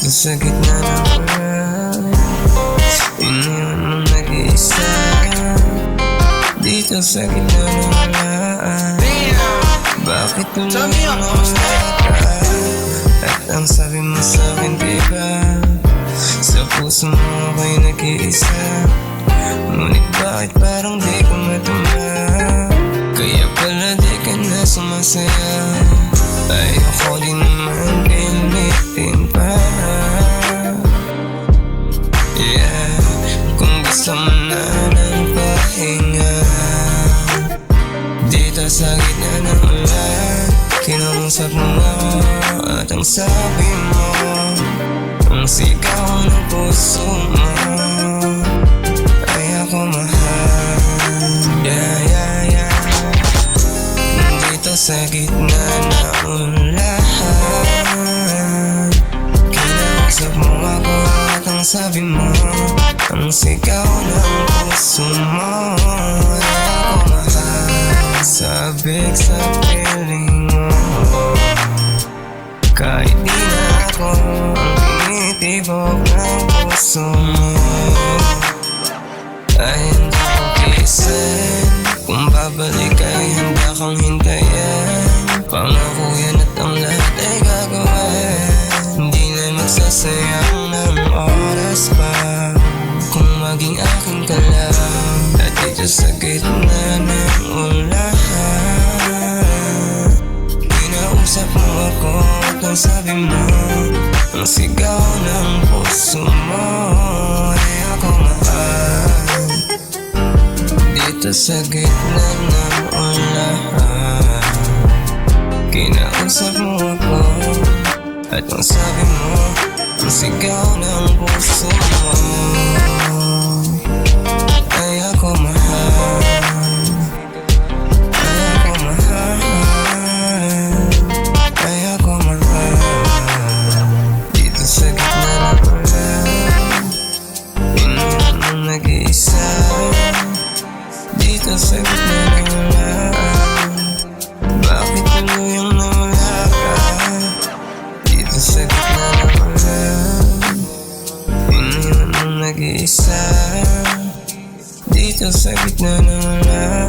Dito sa gitna ng ulan, iniwan mong nag-iisa. Dito sa gitna ng ulan, bakit tuloy ang wala ka? At ang sabi mo sa'kin, diba, sa puso mo ako'y nag-iisa. Ngunit bakit parang di ko matama? Kaya pala di ka na sumasaya. Ayoko din naman pilitin pa. Yeah, kung gusto mo na ng pahinga, dito sa gitna ng ulan, kinausap mo ako at ang sabi mo, ang sigaw ng puso mo ay ako mahal. Yeah, yeah, yeah. Dito sa gitna ng ulan, kinausap mo ako at ang sabi mo, ang sigaw ng puso mo ay ako mahal. Sabik sa piling mo, kahit di na ako ang tinitibok ng puso mo, ay handa kong kisin. Kung babalik ay handa kang hintayin. Pangako yan at ang lahat ay gagawin. Hindi na magsasayang ng oras pa kung maging akin ka lang. At dito sa gitna ng ulan, kinausap mo ako at ang sabi mo, ang sigaw ng puso mo ay ako mahal. Dito sa gitna ng ulan, kinausap mo ako at ang sabi mo, ang sigaw ng puso mo ay ako mahal. Ay ako mahal. Ay ako mahal. Dito sa gitna ng ulan, iniwan mong nag-iisa. Dito sa gitna ng ulan, bakit tuluyang nawala ka? Dito sa gitna ng ulan, iniwan mong nag-iisa. Dito sa gitna ng ulan.